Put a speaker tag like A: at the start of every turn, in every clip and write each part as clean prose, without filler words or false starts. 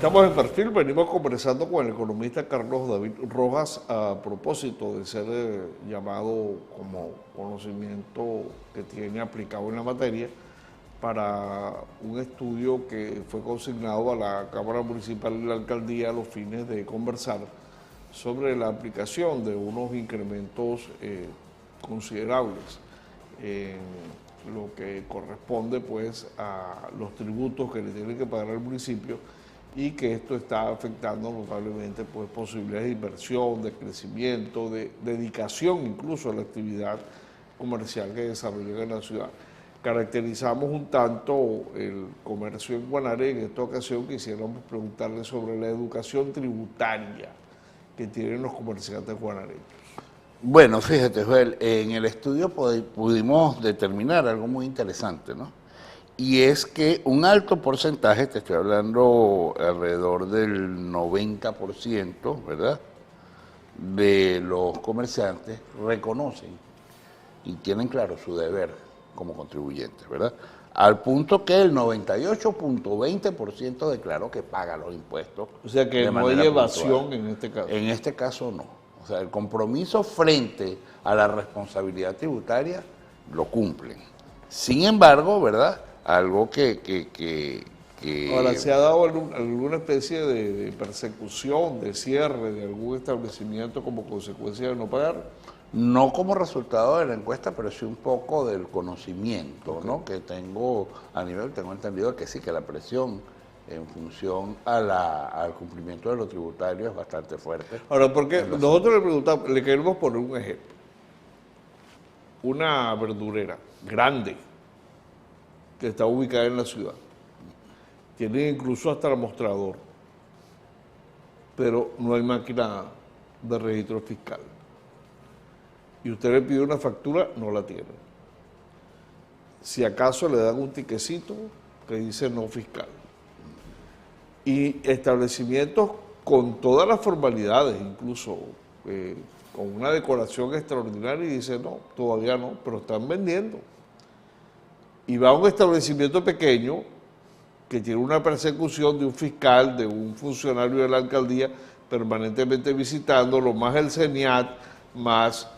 A: Estamos en Perfil, venimos conversando con el economista Carlos David Rojas a propósito de ser llamado como conocimiento que tiene aplicado en la materia para un estudio que fue consignado a la Cámara Municipal y la Alcaldía a los fines de conversar sobre la aplicación de unos incrementos considerables en lo que corresponde pues a los tributos que le tiene que pagar al municipio, y que esto está afectando notablemente pues posibilidades de inversión, de crecimiento, de dedicación incluso a la actividad comercial que desarrolla en la ciudad. Caracterizamos un tanto el comercio en Guanare. En esta ocasión quisiéramos preguntarle sobre la educación tributaria que tienen los comerciantes guanareños.
B: Bueno, fíjate, Joel, en el estudio pudimos determinar algo muy interesante, ¿no? Y es que un alto porcentaje, te estoy hablando alrededor del 90%, ¿verdad?, de los comerciantes reconocen y tienen claro su deber como contribuyentes, ¿verdad? Al punto que el 98.20% declaró que paga los impuestos.
A: O sea que no hay evasión en este caso.
B: En este caso no. O sea, el compromiso frente a la responsabilidad tributaria lo cumplen. Sin embargo, ¿verdad?, algo que
A: Ahora, ¿se ha dado alguna especie de persecución, de cierre de algún establecimiento como consecuencia de no pagar?
B: no como resultado de la encuesta, pero sí un poco del conocimiento, ¿no?, que tengo a nivel, tengo entendido que sí, que la presión en función al cumplimiento de lo tributario es bastante fuerte.
A: Ahora, porque nosotros le preguntamos, le queremos poner un ejemplo. Una verdurera grande que está ubicada en la ciudad, tiene incluso hasta el mostrador, pero no hay máquina de registro fiscal. Y usted le pide una factura, no la tiene. Si acaso le dan un tiquecito que dice no fiscal. Y establecimientos con todas las formalidades, incluso con una decoración extraordinaria, y dice no, todavía no, pero están vendiendo. Y va a un establecimiento pequeño que tiene una persecución de un fiscal, de un funcionario de la alcaldía permanentemente visitándolo, más el CENIAT, más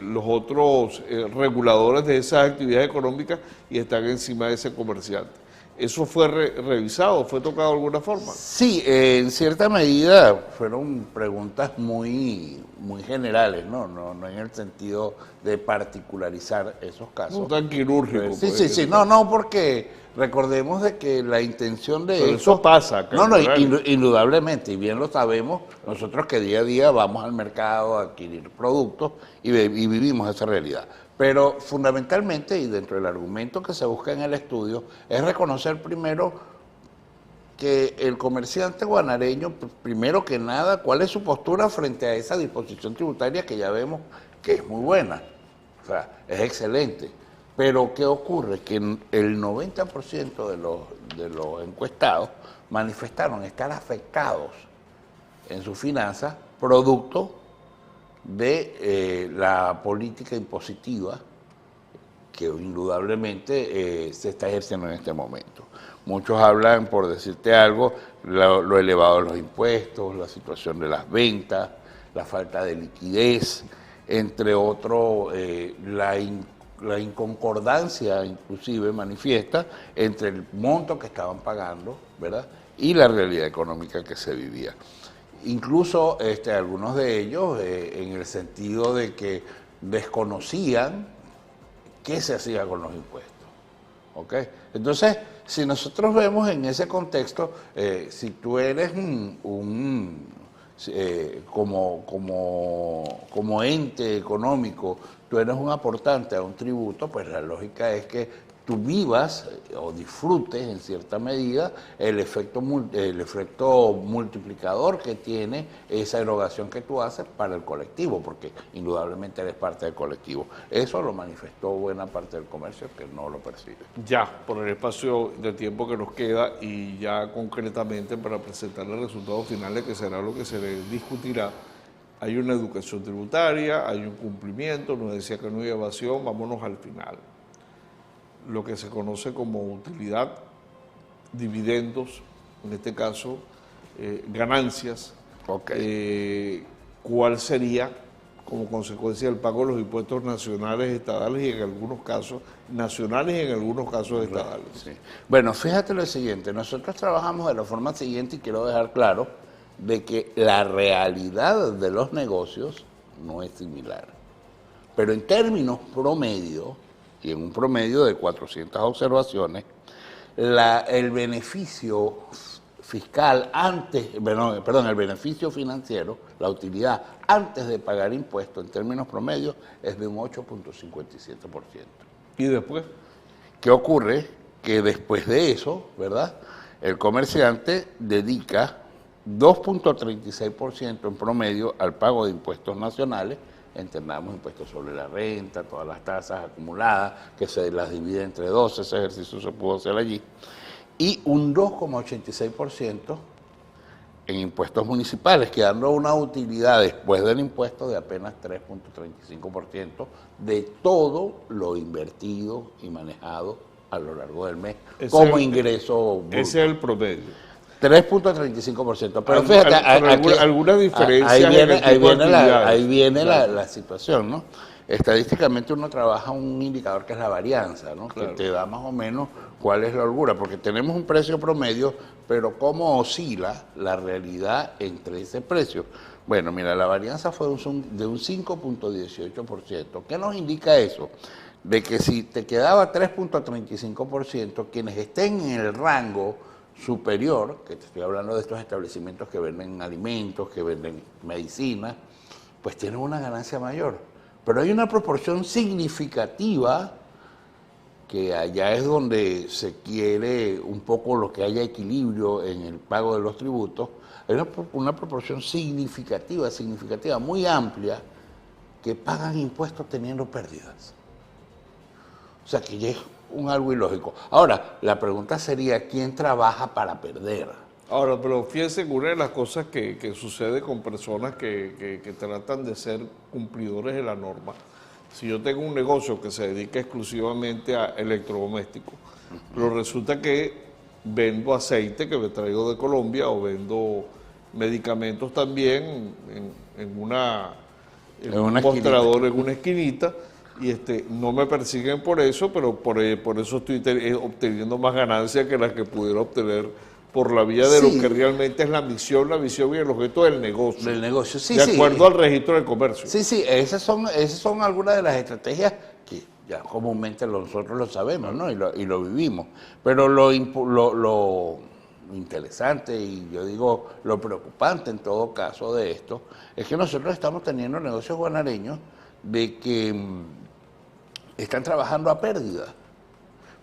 A: los otros reguladores de esas actividades económicas, y están encima de ese comerciante. ¿Eso fue revisado, fue tocado de alguna forma?
B: Sí, en cierta medida fueron preguntas muy generales, ¿no? No en el sentido de particularizar esos casos.
A: No tan quirúrgico.
B: Sí, no, porque recordemos de que la intención de
A: pero eso pasa acá.
B: No, indudablemente, y bien lo sabemos, nosotros que día a día vamos al mercado a adquirir productos y vivimos esa realidad. Pero fundamentalmente, y dentro del argumento que se busca en el estudio, es reconocer primero que el comerciante guanareño, primero que nada, cuál es su postura frente a esa disposición tributaria que ya vemos que es muy buena, o sea, es excelente. Pero ¿qué ocurre? Que el 90% de los encuestados manifestaron estar afectados en sus finanzas producto de la política impositiva que indudablemente se está ejerciendo en este momento. Muchos hablan, por decirte algo, lo elevado de los impuestos, la situación de las ventas, la falta de liquidez, entre otros, la inconcordancia inclusive manifiesta entre el monto que estaban pagando, ¿verdad?, y la realidad económica que se vivía. Incluso algunos de ellos en el sentido de que desconocían qué se hacía con los impuestos. ¿Ok? Entonces, si nosotros vemos en ese contexto, si tú eres como ente económico, tú eres un aportante a un tributo, pues la lógica es que tú vivas o disfrutes en cierta medida el efecto multiplicador que tiene esa erogación que tú haces para el colectivo, porque indudablemente eres parte del colectivo. Eso lo manifestó buena parte del comercio que no lo percibe.
A: Ya, por el espacio de tiempo que nos queda y ya concretamente para presentar el resultado final, que será lo que se le discutirá, hay una educación tributaria, hay un cumplimiento, nos decía que no hay evasión, vámonos al final. Lo que se conoce como utilidad, dividendos, en este caso, ganancias,
B: Ok.
A: ¿cuál sería como consecuencia del pago de los impuestos nacionales, estatales y en algunos casos nacionales y en algunos casos estatales?
B: Sí. Bueno, fíjate lo siguiente, nosotros trabajamos de la forma siguiente y quiero dejar claro de que la realidad de los negocios no es similar. Pero en términos promedio, y en un promedio de 400 observaciones, el beneficio fiscal antes, perdón, el beneficio financiero, la utilidad antes de pagar impuestos en términos promedios es de un 8.57%.
A: ¿Y después?
B: ¿Qué ocurre? Que después de eso, ¿verdad? El comerciante dedica 2.36% en promedio al pago de impuestos nacionales, entendamos impuestos sobre la renta, todas las tasas acumuladas, que se las divide entre 12, ese ejercicio se pudo hacer allí, y un 2.86% en impuestos municipales, quedando una utilidad después del impuesto de apenas 3.35% de todo lo invertido y manejado a lo largo del mes como ingreso bruto.
A: Ese es el promedio.
B: 3.35%. Pero fíjate,
A: alguna diferencia
B: ahí viene la situación, ¿no? Estadísticamente uno trabaja un indicador que es la varianza, ¿no?
A: Claro.
B: Que te da más o menos cuál es la holgura, porque tenemos un precio promedio, pero cómo oscila la realidad entre ese precio. Bueno, mira, la varianza fue de un 5.18%. ¿Qué nos indica eso? De que si te quedaba 3.35%, quienes estén en el rango superior, que te estoy hablando de estos establecimientos que venden alimentos, que venden medicinas, pues tienen una ganancia mayor. Pero hay una proporción significativa que allá es donde se quiere un poco lo que haya equilibrio en el pago de los tributos. Hay una proporción significativa, muy amplia, que pagan impuestos teniendo pérdidas. O sea, que ya es algo ilógico. Ahora, la pregunta sería, ¿quién trabaja para perder?
A: Ahora, pero fíjense que una de las cosas que sucede con personas que tratan de ser cumplidores de la norma, si yo tengo un negocio que se dedica exclusivamente a electrodomésticos, pero resulta que vendo aceite que me traigo de Colombia o vendo medicamentos también en un mostrador, en una esquinita, y no me persiguen por eso, pero por eso estoy obteniendo más ganancias que las que pudiera obtener por la vía de lo que realmente es la misión, la visión y el objeto del negocio.
B: Del negocio, sí,
A: de acuerdo al registro del comercio.
B: Sí, esas son algunas de las estrategias que ya comúnmente nosotros lo sabemos, ¿no? Y lo vivimos. Pero lo interesante y yo digo lo preocupante en todo caso de esto es que nosotros estamos teniendo negocios guanareños de que están trabajando a pérdida.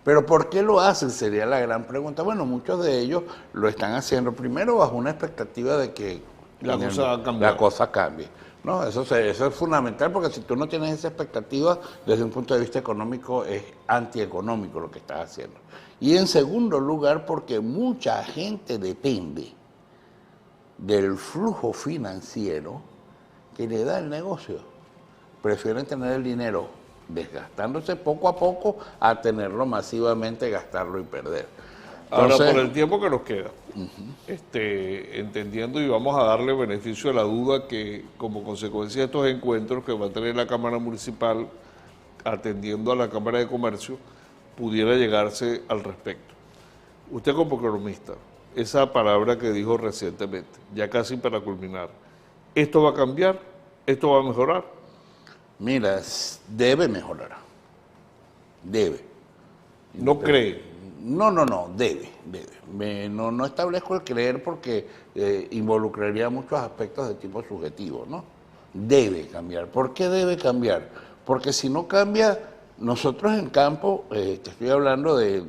B: Pero ¿por qué lo hacen? Sería la gran pregunta. Bueno, muchos de ellos lo están haciendo primero bajo una expectativa de que la cosa cambie. ¿No? Eso es fundamental porque si tú no tienes esa expectativa, desde un punto de vista económico es antieconómico lo que estás haciendo. Y en segundo lugar, porque mucha gente depende del flujo financiero que le da el negocio. Prefieren tener el dinero desgastándose poco a poco a tenerlo masivamente, gastarlo y perder. Entonces,
A: ahora, por el tiempo que nos queda, entendiendo y vamos a darle beneficio a la duda que como consecuencia de estos encuentros que va a tener la Cámara Municipal atendiendo a la Cámara de Comercio, pudiera llegarse al respecto. Usted como economista, esa palabra que dijo recientemente, ya casi para culminar, ¿esto va a cambiar? ¿Esto va a mejorar?
B: Mira, debe mejorar. Debe.
A: ¿No cree?
B: No, debe. No establezco el creer porque involucraría muchos aspectos de tipo subjetivo, ¿no? Debe cambiar. ¿Por qué debe cambiar? Porque si no cambia, nosotros en campo, te estoy hablando de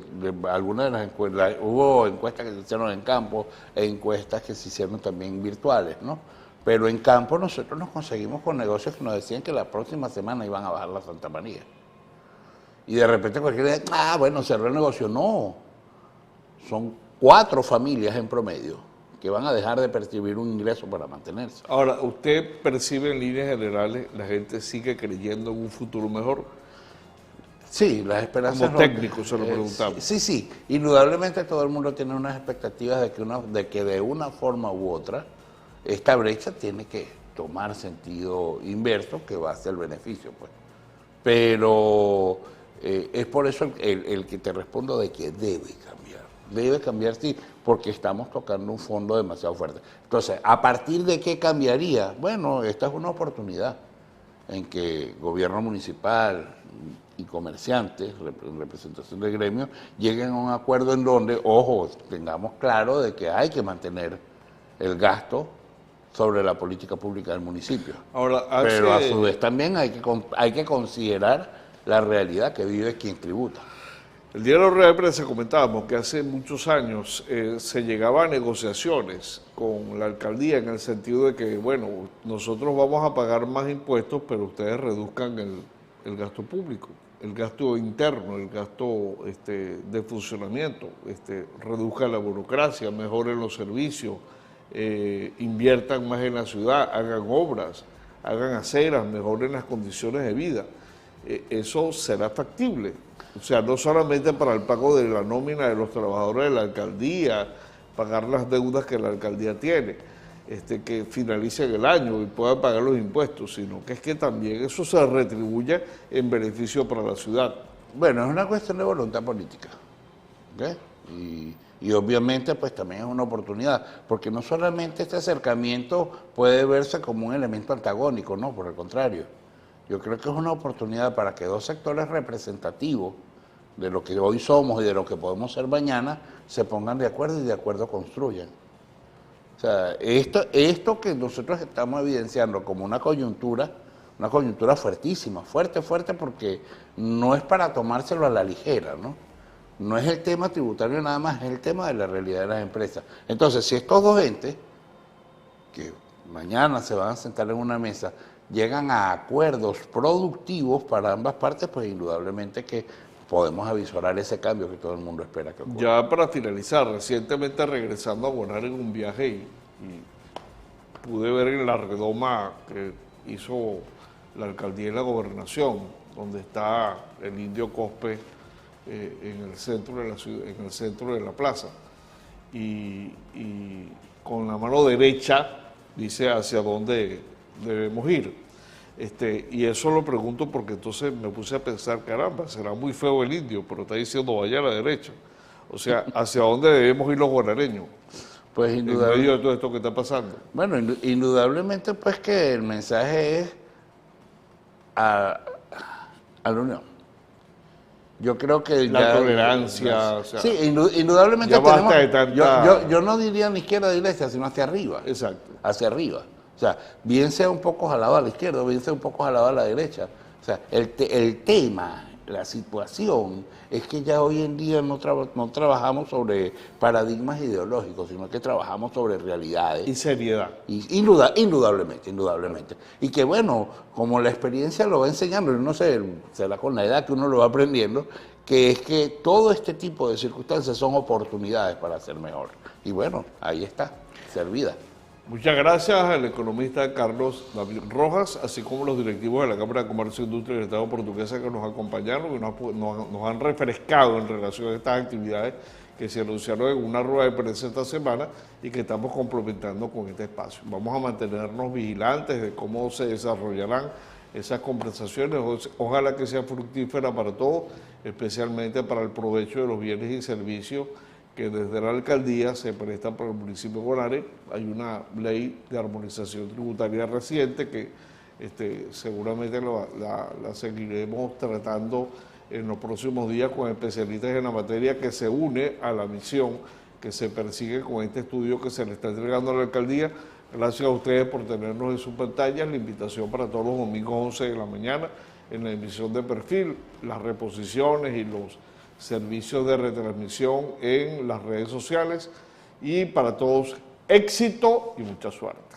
B: algunas de las encuestas, hubo encuestas que se hicieron en campo e encuestas que se hicieron también virtuales, ¿no? Pero en campo nosotros nos conseguimos con negocios que nos decían que la próxima semana iban a bajar la Santa María. Y de repente cualquiera dice, bueno, cerró el negocio. No, son 4 familias en promedio que van a dejar de percibir un ingreso para mantenerse.
A: Ahora, ¿usted percibe en líneas generales la gente sigue creyendo en un futuro mejor?
B: Sí, las esperanzas...
A: Como técnico se lo preguntamos.
B: Sí. Indudablemente todo el mundo tiene unas expectativas de que de una forma u otra esta brecha tiene que tomar sentido inverso que va hacia el beneficio, pues. Pero es por eso el que te respondo de que debe cambiar. Debe cambiar, sí, porque estamos tocando un fondo demasiado fuerte. Entonces, ¿a partir de qué cambiaría? Bueno, esta es una oportunidad en que gobierno municipal y comerciantes, en representación del gremio, lleguen a un acuerdo en donde, ojo, tengamos claro de que hay que mantener el gasto sobre la política pública del municipio.
A: Ahora,
B: pero a su vez también hay que considerar la realidad que vive quien tributa.
A: El día de la rueda de prensa comentábamos que hace muchos años se llegaba a negociaciones con la alcaldía en el sentido de que, bueno, nosotros vamos a pagar más impuestos, pero ustedes reduzcan el gasto público, el gasto interno, el gasto de funcionamiento, reduzcan la burocracia, mejoren los servicios, inviertan más en la ciudad, hagan obras, hagan aceras, mejoren las condiciones de vida. Eso será factible. O sea, no solamente para el pago de la nómina de los trabajadores de la alcaldía, pagar las deudas que la alcaldía tiene, que finalicen el año y puedan pagar los impuestos, sino que es que también eso se retribuye en beneficio para la ciudad.
B: Bueno, es una cuestión de voluntad política, ¿okay? Y obviamente pues también es una oportunidad, porque no solamente este acercamiento puede verse como un elemento antagónico, no, por el contrario. Yo creo que es una oportunidad para que dos sectores representativos de lo que hoy somos y de lo que podemos ser mañana se pongan de acuerdo y de acuerdo construyan. O sea, esto que nosotros estamos evidenciando como una coyuntura fuertísima, fuerte, porque no es para tomárselo a la ligera, ¿no? No es el tema tributario nada más, es el tema de la realidad de las empresas. Entonces, si estos dos entes, que mañana se van a sentar en una mesa, llegan a acuerdos productivos para ambas partes, pues indudablemente que podemos avisorar ese cambio que todo el mundo espera que ocurra.
A: Ya para finalizar, recientemente regresando a Guanar en un viaje y pude ver en la redoma que hizo la alcaldía y la gobernación, donde está el Indio Cospe en el centro de la ciudad, en el centro de la plaza, y con la mano derecha dice hacia dónde debemos ir. Y eso lo pregunto porque entonces me puse a pensar, caramba, será muy feo el indio, pero está diciendo vaya a la derecha. O sea, ¿hacia dónde debemos ir los guanareños?
B: Pues
A: en medio de todo esto que está pasando.
B: Bueno, indudablemente pues que el mensaje es a la unión. Yo creo que
A: la tolerancia,
B: o sea, sí, indudablemente
A: ya basta de tanta...
B: yo no diría ni izquierda ni derecha, sino hacia arriba.
A: Exacto.
B: Hacia arriba. O sea, bien sea un poco jalado a la izquierda, bien sea un poco jalado a la derecha. O sea, el tema, la situación, es que ya hoy en día no trabajamos sobre paradigmas ideológicos, sino que trabajamos sobre realidades.
A: Y seriedad.
B: Y indudablemente. Y que bueno, como la experiencia lo va enseñando, no sé, será con la edad que uno lo va aprendiendo, que es que todo este tipo de circunstancias son oportunidades para hacer mejor. Y bueno, ahí está, servida.
A: Muchas gracias al economista Carlos David Rojas, así como los directivos de la Cámara de Comercio e Industria del Estado Portuguesa que nos acompañaron y nos han refrescado en relación a estas actividades que se anunciaron en una rueda de prensa esta semana y que estamos complementando con este espacio. Vamos a mantenernos vigilantes de cómo se desarrollarán esas conversaciones, ojalá que sea fructífera para todos, especialmente para el provecho de los bienes y servicios que desde la alcaldía se prestan para el municipio de Guanare. Hay una ley de armonización tributaria reciente que seguramente la seguiremos tratando en los próximos días con especialistas en la materia, que se une a la misión que se persigue con este estudio que se le está entregando a la alcaldía. Gracias a ustedes por tenernos en sus pantallas. La invitación para todos los domingos 11 de la mañana en la emisión de Perfil, las reposiciones y los servicios de retransmisión en las redes sociales. Y para todos, éxito y mucha suerte.